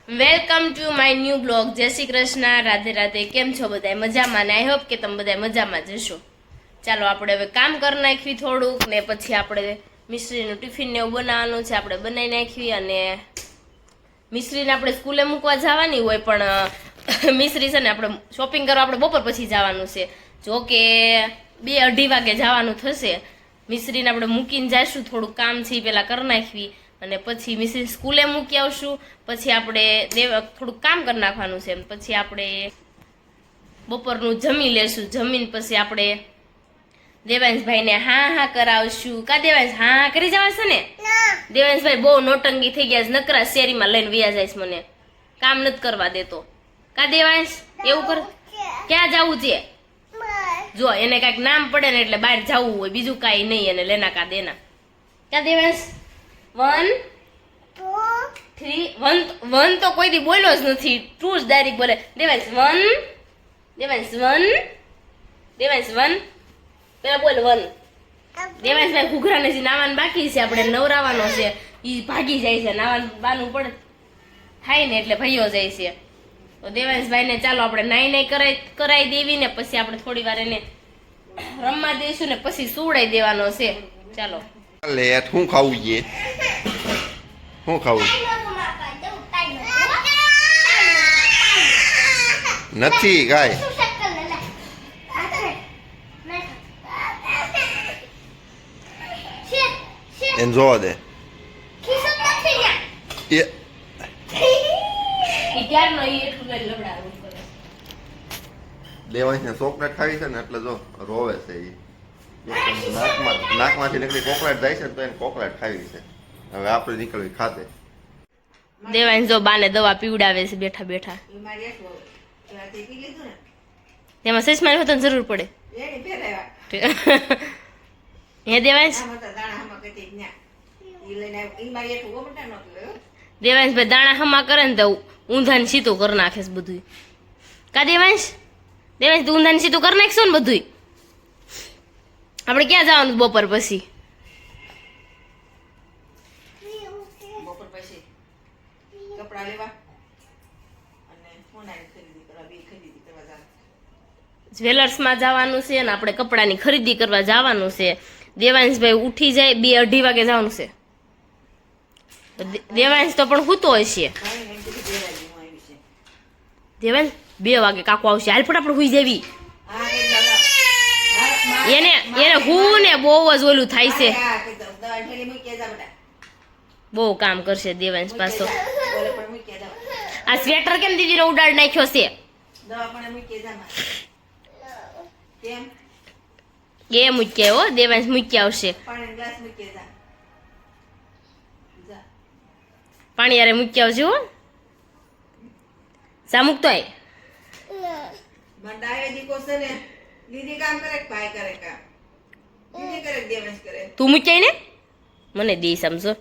Welcome to my new blog. જય શ્રી કૃષ્ણ, રાધે રાધે. કેમ છો બધા? મજામાં ને? આઈ હોપ કે તમે બધા મજામાં જશો. ચાલો આપણે હવે કામ કરી નાખવી થોડુંક, ને પછી આપણે મિશ્રીનું ટિફિન ને એવું બનાવવાનું છે, આપણે બનાવી નાખવી. અને મિશ્રીને આપણે સ્કૂલે મૂકવા જવાની હોય, પણ મિશ્રી છે ને આપણે શોપિંગ કરવા આપણે બપોર પછી જવાનું છે. જો કે 2-2:30 વાગે જવાનું થશે. મિશ્રીને આપણે મૂકીને જઈશું, થોડુંક કામ છે પેલા કરી નાખવી, અને પછી મિશ્રી સ્કૂલે મૂકી આવશું. પછી આપણે થોડુંક કામ કરી નાખવાનું છે. પછી આપણે બપોરનું જમી લેશું. જમીને પછી આપણે દેવાંશભાઈને હા કરાવશું. કા દેવાંશ હા કરી જવાશે ને? દેવાંશભાઈ બહુ નોટંગી થઈ ગયા છે, નકરા શેરીમાં લઈને વ્યા જાય મને, કામ નથી કરવા દેતો. કા દેવાંશ એવું કર? ક્યાં જવું છે? જો એને કાંઈક નામ પડે ને એટલે બહાર જવું હોય, બીજું કાંઈ નહીં. એને લેના કા દેના. ક્યાં દેવાંશ? 1 2 3 1 તો કોઈ દી બોલ્યો જ નથી, 2 જ ડાયરેક્ટ બોલે. દેવાંશ 1, દેવાંશ 1, દેવાંશ 1, પેલા બોલ 1. દેવાંશભાઈ ઘૂઘરાને જે નાવાનું બાકી છે, આપણે નવરાવાનો છે, એ ભાગી જાય છે. નાવાનું બાનું પડે થાય ને એટલે ભાઈઓ જાય છે. તો દેવાંશભાઈને ચાલો આપણે નાઈ કરાવી દેવી, ને પછી આપણે થોડી વાર એને રમવા દઈશું, ને પછી સુવડાવી દેવાનો છે. ચાલો લે શું ખાવું છે? શું ખાવું નથી કાંઈ? એને જોવા દે. દેવાંશને ચોકલેટ ખાવી છે ને એટલે જો રોવે છે. એ નાકમાંથી નીકળી ચોકલેટ જાય છે ને તો એને ચોકલેટ ખાવી છે. હવે આપણે નીકળવી ખાતે. દેવાંશ જો બાને દવા પીવડાવે છે બેઠા બેઠા. તેમાં સચમાની હોતો જરૂર પડે. હે દેવાંશ? દેવાંશભાઈ દાણા હમા કરે ને તો ઊંધાને સીધું કરી નાખે છે બધું. કા દેવાંશ? દેવાંશ તું ઊંધાને સીધું કરી નાખશો ને બધું. આપણે ક્યાં જવાનું બપોર પછી? જ્વેલર્સમાં જવાનું છે ને આપણે કપડાની ખરીદી કરવા જવાનું છે. દેવાંશભાઈ ઉઠી જાય 2-2:30 વાગે જવાનું છે. દેવાંશ તો પણ સૂતો હશે. દેવાંશ 2 વાગે કાકો આવશે. હાલ પણ આપણે સુઈ જવી. એને હું ને બહુ જ ઓલું થાય છે, બહુ કામ કરશે દેવાંશ પાછો. આ સ્વેટર કેમ દીદીનો ઉડાડ નાખ્યો છે? એ મૂક્યા હો, દેવાંશ મૂક્યા આવશે. પાણી યારે મૂક્યા આવશે હો. સા મૂકતો આય તું મૂક્યાય ને મને દે સમજો.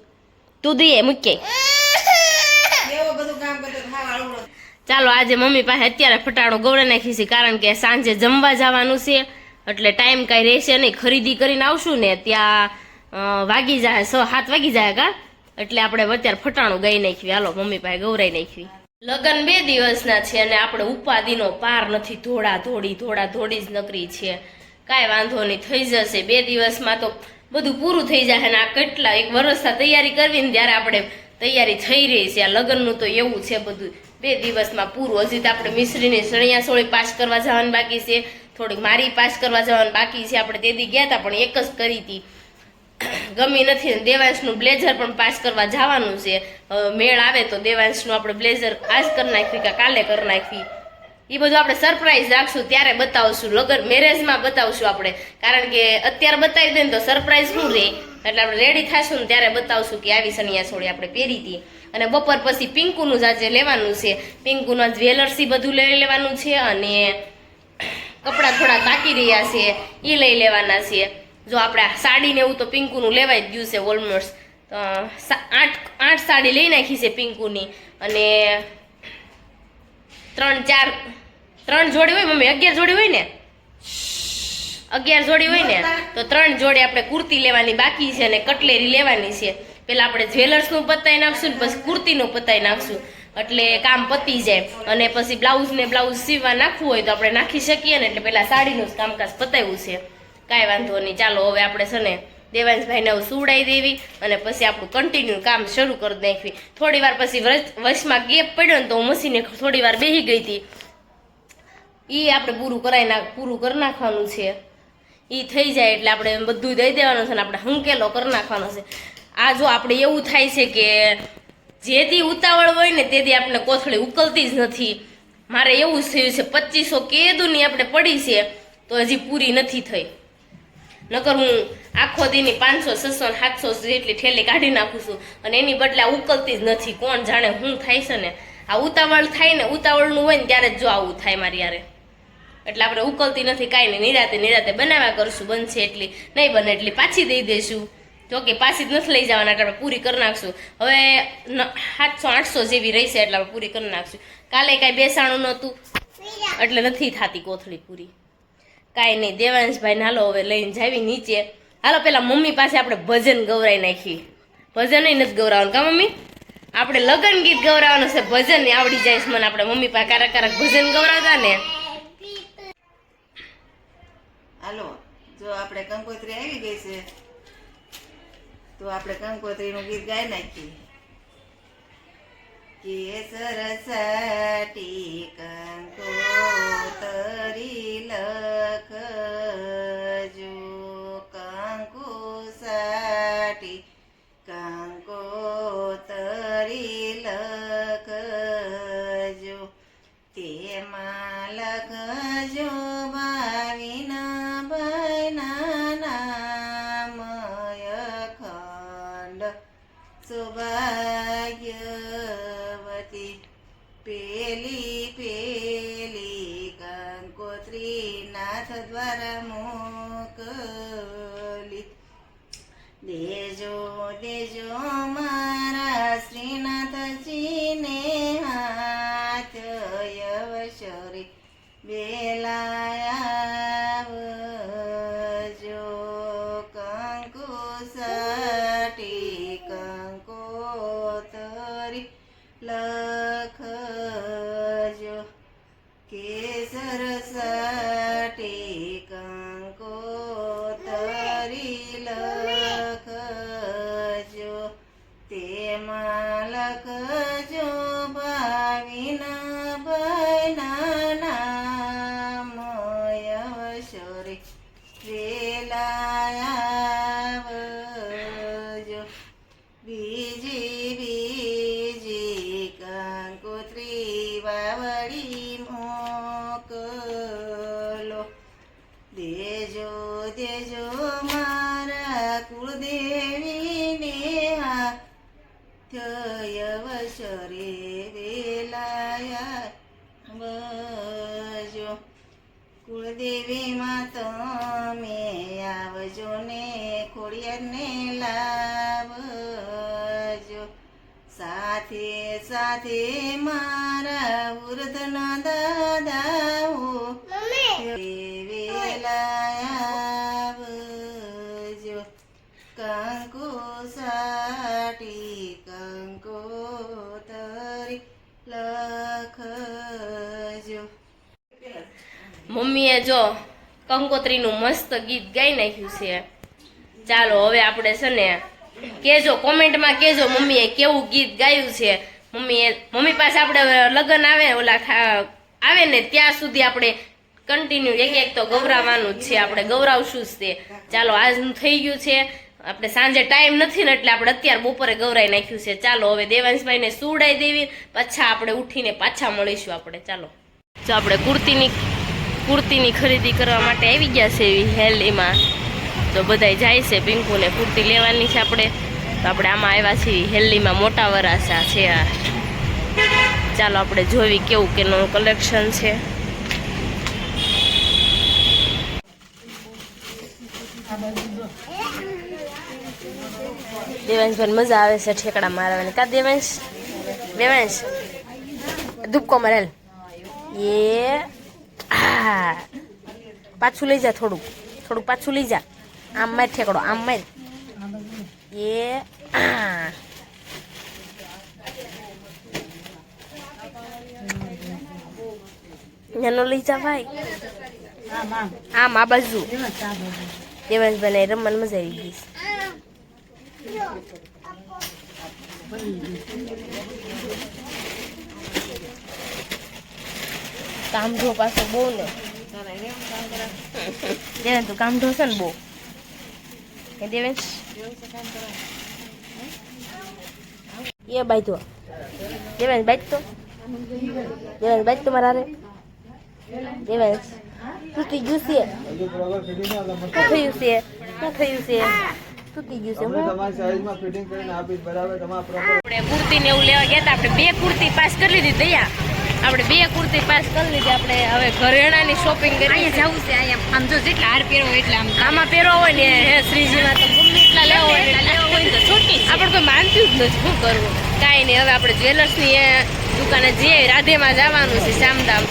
તું દે મૂક્યાય. ચાલો આજે મમ્મી પાસે અત્યારે ફટાણો ગવડે નાખી છે, કારણ કે સાંજે જમવા જવાનું છે એટલે ટાઈમ કાંઈ રહેશે નહીં. ખરીદી કરીને આવશું ને ત્યાં વાગી જાય 6-7 વાગી જાય કા, એટલે આપણે અત્યારે ફટાણું ગાઈ નાખવી. હાલો મમ્મી પાસે ગવરાઈ નાખવી. લગ્ન 2 દિવસના છે અને આપણે ઉપાધિનો પાર નથી. ધોડા ધોડી જ નકરી છે. કાંઈ વાંધો નહીં, થઈ જશે 2 દિવસમાં તો બધું પૂરું થઈ જાય. અને આ કેટલા 1 વર્ષથી તૈયારી કરવી ને ત્યારે આપણે તૈયારી થઈ રહી છે. આ લગ્નનું તો એવું છે બધું 2 દિવસમાં પૂરું. હજી તો આપણે મિશ્રીની સણિયા સોળી પાસ કરવા જવાનું બાકી છે, થોડીક મારી પાસ કરવા જવાનું બાકી છે. આપણે તેદી ગયા હતા પણ એક જ કરી હતી, ગમી નથી. દેવાંશનું બ્લેઝર પણ પાસ કરવા જવાનું છે. મેળ આવે તો દેવાંશનું આપણે બ્લેઝર આજ કરી નાખવી કે કાલે કરી નાખવી, એ બધું આપણે સરપ્રાઈઝ રાખશું, ત્યારે બતાવશું. લગન મેરેજમાં બતાવશું આપણે, કારણ કે અત્યારે બતાવી દે ને તો સરપ્રાઈઝ શું રહે. એટલે આપણે રેડી થશું ને ત્યારે બતાવશું કે આવી સણિયા છોડી આપણે પહેરી હતી. અને બપોર પછી પિંકુનું જ આજે લેવાનું છે. પિંકુના જ્વેલર્સી બધું લઈ લેવાનું છે, અને કપડાં થોડા બાકી રહ્યા છે એ લઈ લેવાના છે. જો આપણે સાડીને એવું તો પિંકુનું લેવાઈ જ ગયું છે ઓલમોસ્ટ. 8 સાડી લઈ નાખી છે પિંકુની, અને 3 જોડી હોય મમ્મી, 11 જોડી હોય ને, 11 જોડી હોય ને તો 3 જોડી આપણે કુર્તી લેવાની બાકી છે અને કટલેરી લેવાની છે. પેલા આપણે જ્વેલર્સનું પતાવી નાખશું ને પછી કુર્તીનું પતાવી નાખશું. એટલે કામ પતી જાય. અને પછી બ્લાઉઝ ને બ્લાઉઝ સીવવા નાખવું હોય તો આપણે નાખી શકીએ ને, એટલે પેલા સાડીનું જ કામકાજ પતાવ્યું છે. કાંઈ વાંધો નહીં. ચાલો હવે આપણે છે ને દેવાંશભાઈને હવે સુવડાવી દેવી અને પછી આપણું કન્ટિન્યુ કામ શરૂ કરી નાખવી. થોડી વાર પછી વચમાં ગેપ પડ્યો ને તો હું મશીને થોડી વાર બેસી ગઈ હતી. એ આપણે પૂરું કરી નાખવાનું છે. એ થઈ જાય એટલે આપણે બધું દઈ દેવાનું છે ને આપણે હંકેલો કરી નાખવાનો છે. આ જો આપણે એવું થાય છે કે જેથી ઉતાવળ હોય ને તેથી આપણે કોથળી ઉકલતી જ નથી. મારે એવું જ થયું છે. 2500 કેદુની આપણે પડી છે તો હજી પૂરી નથી થઈ. નકર હું આખો દીની 500 600 700 જેટલી ઠેલી કાઢી નાખું છું અને એની બદલે આ ઉકલતી જ નથી. કોણ જાણે શું થાય છે ને, આ ઉતાવળ થાય ને, ઉતાવળનું હોય ને ત્યારે જ જો આવું થાય મારી યારે. એટલે આપણે ઉકલતી નથી, કાંઈ નહીં. નિરાતે બનાવ્યા કરશું. બનશે એટલી, નહીં બને એટલી પાછી દઈ દઈશું. જોકે પાછી જ નથી લઈ જવાના, એટલે આપણે પૂરી કરી નાખશું. હવે 700 800 જેવી રહેશે એટલે આપણે પૂરી કરી નાખશું. કાલે કાંઈ બેસાણું નહોતું એટલે નથી થતી કોથળી પૂરી. કાંઈ નહીં. દેવાંશભાઈને હાલો હવે લઈને જાવી નીચે. હાલો પેલા મમ્મી પાસે આપણે ભજન ગવરાઈ નાખી. ભજન નથી ગવરાવાનું કા મમ્મી? આપણે લગ્ન ગીત ગવરાવાનું છે. ભજન આવડી જાય છે મને. આપણે મમ્મી પાસે ક્યારેક ભજન ગવરાવતા ને. હાલો, જો આપણે કંકોત્રી આવી ગઈ છે તો આપણે કંકોત્રીનું ગીત ગાઈ નાખીએ. કેસર સાટી કંકોતરી લખજો, કંકુ સાટી કંકોતરી લખજો, તેમાં લખજો ભાવિના ભાઈના નામ, અખંડ સૌભાગ્યવતી. પેલી કંકોત્રી નાથ દ્વારા મોકલી. દેજો મારા શ્રીનાથજીને હાથ, અવસરે વેલાયાવજો. કંકુ સાટી કંકોતરી લખજો, કેસર સાટી કંકોતરી લખજો, તેમાં લખજો ભાવિના ભાઈના નામ, અવસરે વેલાયાવજો. બીજી કંકોત્રી વાવડી મોકલો. દેજો મારા કુળદેવીને હાથ, અવસરે વેલાયાવજો. કુળદેવીમાં તમે આવજો ને ખોડિયારને લાવજો. સાથે મારા વૃદ્ધના દાદાઓ વેલાયાવજો. કંકુ સાટી કંકોતરી લખજો. મમ્મીએ જો કંકોત્રીનું મસ્ત ગીત ગાઈ નાખ્યું છે. ચાલો હવે આપણે છે ને કેજો, કોમેન્ટમાં કેજો મમ્મીએ કેવું ગીત ગાયું છે. મમ્મી પાસે આપણે લગ્ન આવે ને ત્યાં સુધી આપણે કન્ટિન્યુ એક તો ગવરાવાનું જ છે. આપણે ગવરાવશું જ તે. ચાલો આજનું થઈ ગયું છે. આપણે સાંજે ટાઈમ નથી ને એટલે આપણે અત્યારે બપોરે ગવરાઈ નાખ્યું છે. ચાલો હવે દેવાંશભાઈને સુવડાવી દેવી, પાછા આપણે ઉઠીને પાછા મળીશું આપણે. ચાલો જો આપણે કુર્તીની ખરીદી કરવા માટે આવી ગયા છે એવી હેલીમાં. તો બધાય જાય છે. પિંકુને કુર્તી લેવાની છે આપણે, તો આપણે આમાં આવ્યા છીએ હેલીમાં. મોટા વરાસા છે આ. ચાલો આપણે જોવી કેવું કેનું કલેક્શન છે. દેવાંશભાઈ મજા આવે છે ઠેકડા મારવાની કા દેવાંશ? ધૂપકો મારેલ એ પાછું લઈ જા, થોડુંક પાછું લઈ જા. આમ માર ઠેકડો, આમ માર. એ નાનો લઈ જા ભાઈ આમ આ બાજુ દેવાંશભાઈ રમવાની મજા આવી ગઈ કામ ધો પાછો બહુ ને દેવાંશ તું કામ ધોશે ને બહુ દેવાંશ એ બાઈ તો દેવાંશ બાઈ તો દેવાંશ બાઈ તો મારા રે દેવાંશ તૂટી ગયું છે શું થયું છે તૂટી ગયું છે આપણે કુર્તી ને એવું લેવા ગયા હતા આપણે 2 કુર્તી પાસ કરી લીધી દયા આપણે 2 કુર્તી પાસ કરી લીધી આપણે હવે ઘરેણાની શોપિંગ કરી અહીંયા જવું છે અહીંયા આમ જો જેટલા હાર પહેરો એટલે આમાં પહેરો હોય ને હે શ્રીજીમાં તો ગમે એટલા લેવો હોય તો છૂટી આપણે કોઈ માનતું જ નથી શું કરવું કાંઈ નહીં હવે આપણે જ્વેલર્સની દુકાને જઈએ રાધેમાં જવાનું છે શામધામ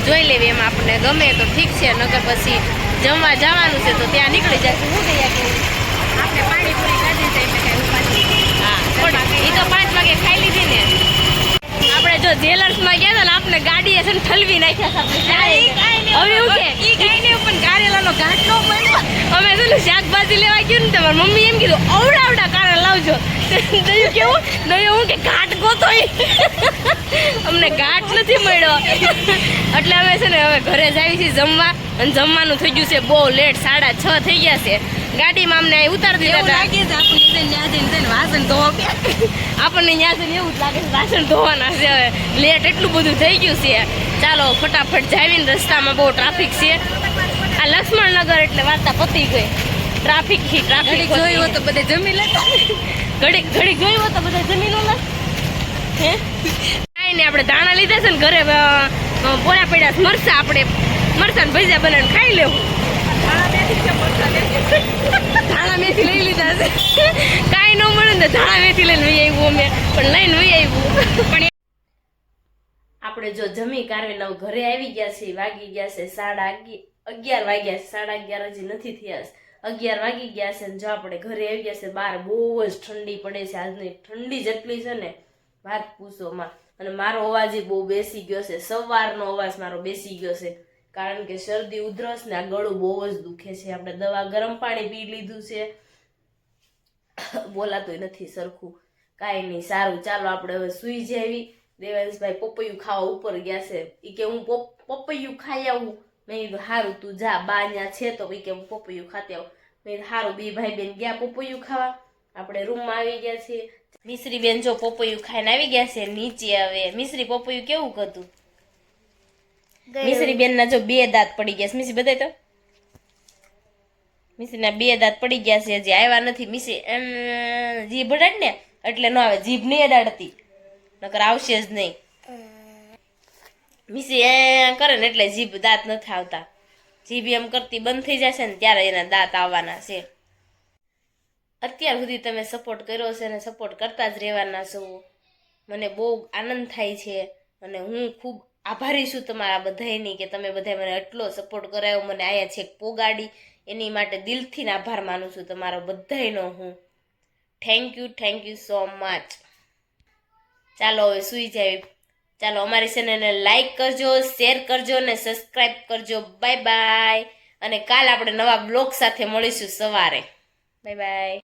જોઈ લેવી એમાં આપણને ગમે તો ઠીક છે નકર પછી જમવા જવાનું છે તો ત્યાં નીકળી જશે શું કહીએ કે આપણે પાણીપુરી ખાધી છે એટલે કઈ ઉપાધિ હા પણ એ તો 5 વાગે ખાઈ લીધી ને આપણે જો જ્વેલર્સમાં ગયા હતા ને આપણે ગાડીએ છે ને ઠલવી નાખ્યા હતા હવે એવું કે ઈ કઈ નહીં પણ કારેલાનો ઘાટ નો બન્યો અમે છે ને શાકભાજી લેવા ગયું ને તમારી મમ્મી એમ કીધું અવડા કારેલા લાવજો દયું કેવું દયું હું કે ઘાટ ગોતો અમને ઘાટ નથી મળ્યો એટલે અમે છે ને હવે ઘરે જ આવી છીએ જમવા અને જમવાનું થઈ ગયું છે બહુ લેટ 6:30 થઈ ગયા છે ગાડીમાં અમને ઉતાર દીધા લાગે છે વાસણ ધોવા આપણને ત્યાં જઈને એવું જ લાગે છે વાસણ ધોવાના છે હવે લેટ એટલું બધું થઈ ગયું છે ચાલો ફટાફટ જાવીને રસ્તામાં બહુ ટ્રાફિક છે આ લક્ષ્મણનગર એટલે વાર્તા પતી ગઈ ટ્રાફિક જોયું હોય તો બધે જમી લેતા ઘડીક જોયું હોય તો બધા જમીન લે હે કાંઈ નહીં આપણે ધાણા લીધા છે ને ઘરે પોળા પડ્યા મરસા આપણે મરસા ને ભજીયા બનાવીને ખાઈ લેવું ધાણા મેથી લઈ લીધા છે કાંઈ ન મળે ને ધાણા મેથી લઈને વહી આવ્યું અમે પણ લઈને વહી આવ્યું પણ આપણે જો જમી કારવીને ઘરે આવી ગયા છે વાગી ગયા છે 11:30 વાગ્યા છે 11:30 હજી નથી થયા 11 વાગી ગયા છે જો આપણે ઘરે આવી ગયા છે બહાર બહુ જ ઠંડી પડે છે આજની ઠંડી જેટલી છે ને વાત પૂછોમાં અને મારો અવાજ બહુ બેસી ગયો છે સવારનો અવાજ મારો બેસી ગયો છે કારણ કે શરદી ઉધરસ ને આ ગળું બહુ જ દુખે છે આપણે દવા ગરમ પાણી પી લીધું છે બોલાતોય નથી સરખું કાંઈ નહીં સારું ચાલો આપણે હવે સુઈ જાવી દેવાંશભાઈ પપૈયું ખાવા ઉપર ગયા છે એ કે હું પપૈયું ખાઈ આવું મેં કીધું સારું તું જા બા ત્યાં છે તો કે હું પપૈયું ખાતી આવું મેં સારું 2 ભાઈ બેન ગયા પપૈયું ખાવા આપણે રૂમમાં આવી ગયા છીએ મિશ્રી બેન જો પપૈયું ખાઈને આવી ગયા છે નીચે હવે મિશ્રી પપૈયું કેવું હતું મિશ્રી બેન ના જો 2 દાંત પડી ગયા છે મિશ્રી બતાય તો મિશ્રી ના 2 દાંત પડી ગયા છે હજી આવ્યા નથી મિશ્રી જીભ અડાડ ને એટલે ન આવે જીભ નહીં અડાડતી નકર આવશે જ નહીં મિશ્રી એ કરે ને એટલે જીભ દાંત નથી આવતા જીભ એમ કરતી બંધ થઈ જશે ને ત્યારે એના દાંત આવવાના છે અત્યાર સુધી તમે સપોર્ટ કર્યો છે અને સપોર્ટ કરતા જ રહેવાના છો મને બહુ આનંદ થાય છે અને હું ખૂબ આભારી છું તમારા બધાની કે તમે બધા મને એટલો સપોર્ટ કરાયો મને આયા છેક પોગાડી એની માટે દિલથી આભાર માનું છું તમારો બધાયનો હું થેન્ક યુ સો મચ ચાલો હવે સુઈ જાય ચાલો અમારી ચેનલને લાઈક કરજો શેર કરજો અને સબસ્ક્રાઈબ કરજો બાય બાય અને કાલ આપણે નવા બ્લોગ સાથે મળીશું સવારે બાય બાય